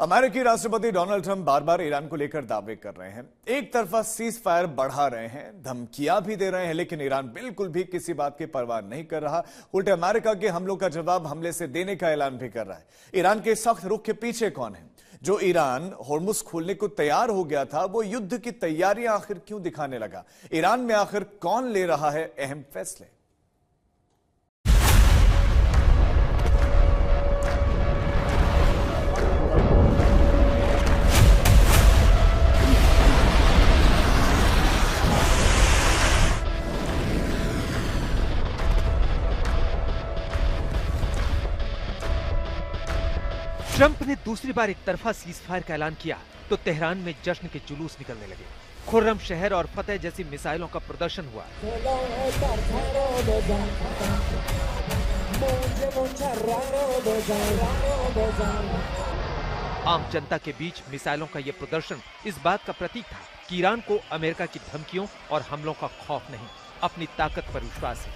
अमेरिकी राष्ट्रपति Donald Trump बार बार Iran को लेकर दावे कर रहे हैं। एक तरफा सीज फायर बढ़ा रहे हैं, धमकियां भी दे रहे हैं, लेकिन ईरान बिल्कुल भी किसी बात की परवाह नहीं कर रहा। उल्टे अमेरिका के हमलों का जवाब हमले से देने का ऐलान भी कर रहा है। ईरान के सख्त रुख के पीछे कौन है? जो ईरान होर्मुज खोलने को तैयार हो गया था, वो युद्ध की तैयारियां आखिर क्यों दिखाने लगा? ईरान में आखिर कौन ले रहा है अहम फैसले? ट्रंप ने दूसरी बार एक तरफा सीज फायर का ऐलान किया तो तेहरान में जश्न के जुलूस निकलने लगे। खुर्रम शहर और फतेह जैसी मिसाइलों का प्रदर्शन हुआ। आम जनता के बीच मिसाइलों का यह प्रदर्शन इस बात का प्रतीक था कि ईरान को अमेरिका की धमकियों और हमलों का खौफ नहीं, अपनी ताकत पर विश्वास है।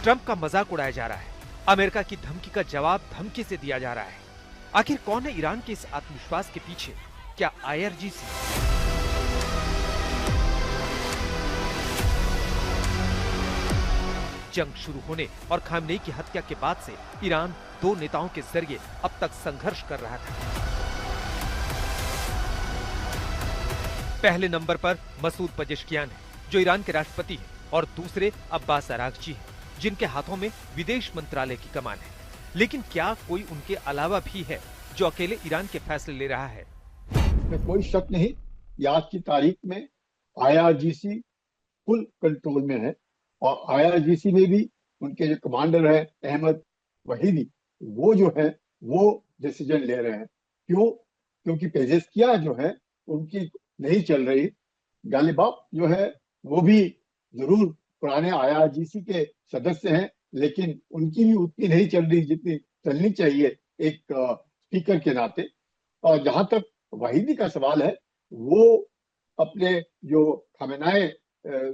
ट्रंप का मजाक उड़ाया जा रहा है। अमेरिका की धमकी का जवाब धमकी से दिया जा रहा है। आखिर कौन है ईरान के इस आत्मविश्वास के पीछे? क्या IRGC? जंग शुरू होने और खामनेई की हत्या के बाद से ईरान दो नेताओं के जरिए अब तक संघर्ष कर रहा था। पहले नंबर पर मसूद पजेश्कियान है, जो ईरान के राष्ट्रपति हैं, और दूसरे अब्बास अरागची हैं, जिनके हाथों में विदेश मंत्रालय की कमान है। लेकिन क्या कोई उनके अलावा भी है जो अकेले ईरान के फैसले ले रहा है? कोई शक नहीं, आज की तारीख में IRGC फुल कंट्रोल में है और IRGC में भी उनके जो कमांडर है अहमद वहीदी, वो जो है वो डिसीजन ले रहे हैं। क्यों? क्योंकि पेजेस्किया जो है उनकी नहीं चल रही। गालिबाफ जो है वो भी जरूर पुराने IRGC के सदस्य हैं, लेकिन उनकी भी उतनी नहीं चल रही जितनी चलनी चाहिए एक स्पीकर के नाते। और जहां तक वाहिदी का सवाल है, वो अपने जो खामेनेई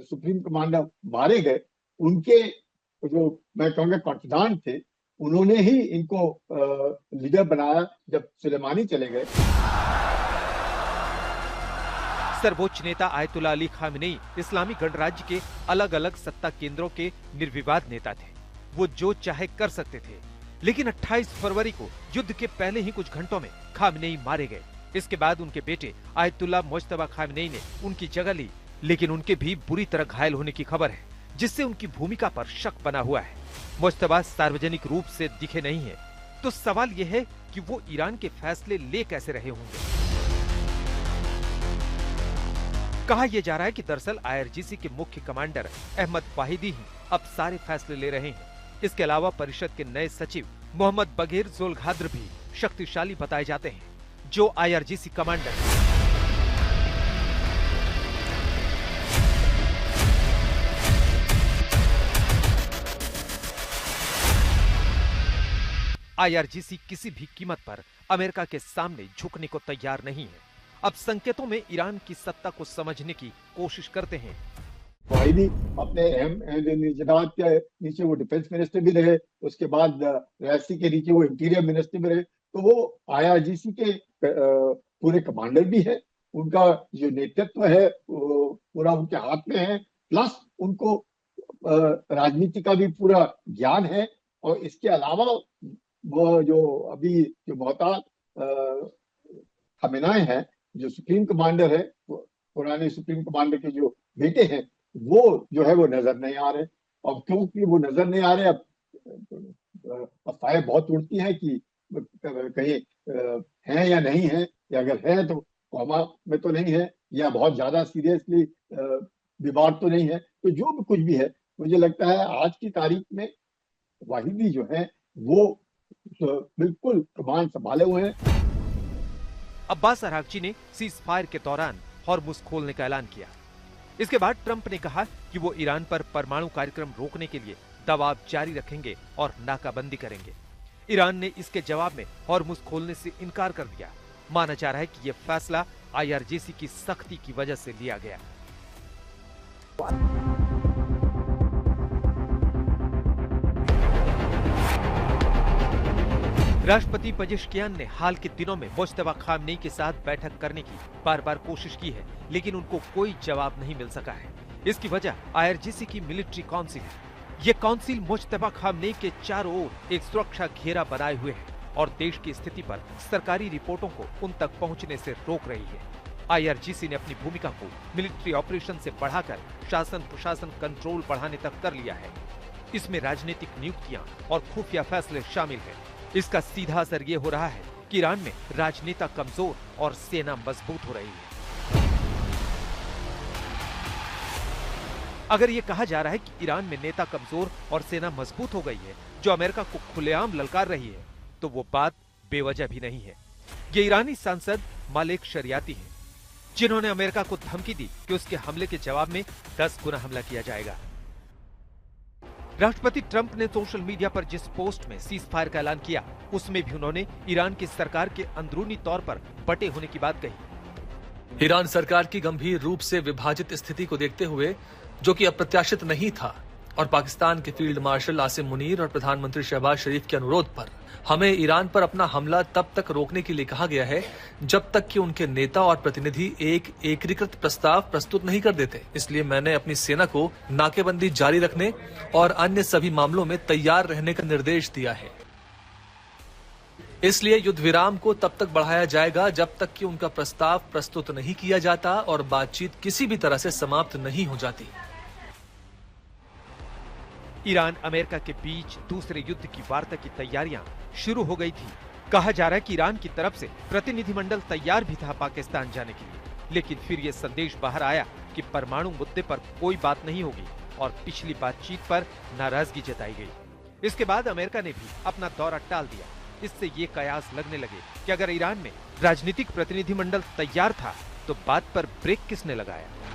सुप्रीम कमांडर मारे गए, उनके जो मैं कहूँगा कॉन्फिडेंट थे, उन्होंने ही इनको लीडर बनाया जब सुलेमानी चले गए। सर्वोच्च नेता आयतुल्लाह अली खामेनेई इस्लामी गणराज्य के अलग अलग सत्ता केंद्रों के निर्विवाद नेता थे। वो जो चाहे कर सकते थे, लेकिन 28 फरवरी को युद्ध के पहले ही कुछ घंटों में खामेनेई मारे गए। इसके बाद उनके बेटे आयतुल्लाह मुज्तबा खामेनेई ने उनकी जगह ली, लेकिन उनके भी बुरी तरह घायल होने की खबर है, जिससे उनकी भूमिका पर शक बना हुआ है। मुज्तबा सार्वजनिक रूप से दिखे नहीं है, तो सवाल यह है कि वो ईरान के फैसले ले कैसे रहे होंगे। कहा यह जा रहा है कि दरअसल IRGC के मुख्य कमांडर अहमद वाहिदी ही अब सारे फैसले ले रहे हैं। इसके अलावा परिषद के नए सचिव मोहम्मद बगेर जोलघाद्र भी शक्तिशाली बताए जाते हैं, जो IRGC कमांडर हैं। IRGC किसी भी कीमत पर अमेरिका के सामने झुकने को तैयार नहीं है। अब संकेतों में ईरान की सत्ता को समझने की कोशिश करते हैं। वाहिदी अपने निजात के नीचे वो डिफेंस मिनिस्टर भी रहे, उसके बाद रैसी के नीचे वो इंटीरियर मिनिस्टर भी रहे, तो वो IRGC के पूरे कमांडर भी है। उनका जो नेतृत्व है वो पूरा उनके हाथ में है, प्लस उनको राजनीति का भी पूरा ज्ञान है। और इसके अलावा वो जो अभी जो मोहताज खामेनेई है, जो सुप्रीम कमांडर है, पुराने सुप्रीम कमांडर के जो बेटे हैं, वो जो है वो नजर नहीं आ रहे। और क्योंकि वो नजर नहीं आ रहे, अब अफवाहें बहुत उड़ती हैं कि कहीं है या नहीं है, या अगर है तो कोमा में तो नहीं है, या बहुत ज्यादा सीरियसली बीमार तो नहीं है। तो जो भी कुछ भी है, मुझे लगता है आज की तारीख में वाहिदी जो है वो बिल्कुल कमान संभाले हुए हैं। अब्बास अरागची ने सीज फायर के दौरान हॉर्मुज खोलने का ऐलान किया। इसके बाद ट्रंप ने कहा कि वो ईरान पर परमाणु कार्यक्रम रोकने के लिए दबाव जारी रखेंगे और नाकाबंदी करेंगे। ईरान ने इसके जवाब में हॉर्मुज खोलने से इनकार कर दिया। माना जा रहा है कि यह फैसला IRGC की सख्ती की वजह से लिया गया। राष्ट्रपति पेजेश्कियान ने हाल के दिनों में मुज्तबा खामनेई के साथ बैठक करने की बार बार कोशिश की है, लेकिन उनको कोई जवाब नहीं मिल सका है। इसकी वजह IRGC की मिलिट्री काउंसिल है। ये काउंसिल मुज्तबा खामनेई के चारों ओर एक सुरक्षा घेरा बनाए हुए है और देश की स्थिति पर सरकारी रिपोर्टों को उन तक पहुंचने से रोक रही है। IRGC ने अपनी भूमिका को मिलिट्री ऑपरेशन से बढ़ाकर शासन प्रशासन कंट्रोल बढ़ाने तक कर लिया है। इसमें राजनीतिक नियुक्तियां और खुफिया फैसले शामिल हैं। इसका सीधा असर ये हो रहा है कि ईरान में राजनेता कमजोर और सेना मजबूत हो रही है। अगर ये कहा जा रहा है कि ईरान में नेता कमजोर और सेना मजबूत हो गई है, जो अमेरिका को खुलेआम ललकार रही है, तो वो बात बेवजह भी नहीं है। ये ईरानी सांसद मालिक शरियाती हैं, जिन्होंने अमेरिका को धमकी दी कि उसके हमले के जवाब में 10 गुना हमला किया जाएगा। राष्ट्रपति ट्रंप ने सोशल मीडिया पर जिस पोस्ट में सीज फायर का ऐलान किया, उसमें भी उन्होंने ईरान की सरकार के अंदरूनी तौर पर बटे होने की बात कही। ईरान सरकार की गंभीर रूप से विभाजित स्थिति को देखते हुए, जो कि अप्रत्याशित नहीं था, और पाकिस्तान के फील्ड मार्शल आसिम मुनीर और प्रधानमंत्री शहबाज शरीफ के अनुरोध पर हमें ईरान पर अपना हमला तब तक रोकने के लिए कहा गया है जब तक कि उनके नेता और प्रतिनिधि एक एकीकृत प्रस्ताव प्रस्तुत नहीं कर देते। इसलिए मैंने अपनी सेना को नाकेबंदी जारी रखने और अन्य सभी मामलों में तैयार रहने का निर्देश दिया है। इसलिए युद्ध विराम को तब तक बढ़ाया जाएगा जब तक कि उनका प्रस्ताव प्रस्तुत नहीं किया जाता और बातचीत किसी भी तरह से समाप्त नहीं हो जाती। ईरान अमेरिका के बीच दूसरे युद्ध की वार्ता की तैयारियां शुरू हो गई थी। कहा जा रहा है कि ईरान की तरफ से प्रतिनिधिमंडल तैयार भी था पाकिस्तान जाने के लिए, लेकिन फिर यह संदेश बाहर आया कि परमाणु मुद्दे पर कोई बात नहीं होगी और पिछली बातचीत पर नाराजगी जताई गई। इसके बाद अमेरिका ने भी अपना दौरा टाल दिया। इससे ये कयास लगने लगे कि अगर ईरान में राजनीतिक प्रतिनिधिमंडल तैयार था, तो बात पर ब्रेक किसने लगाया।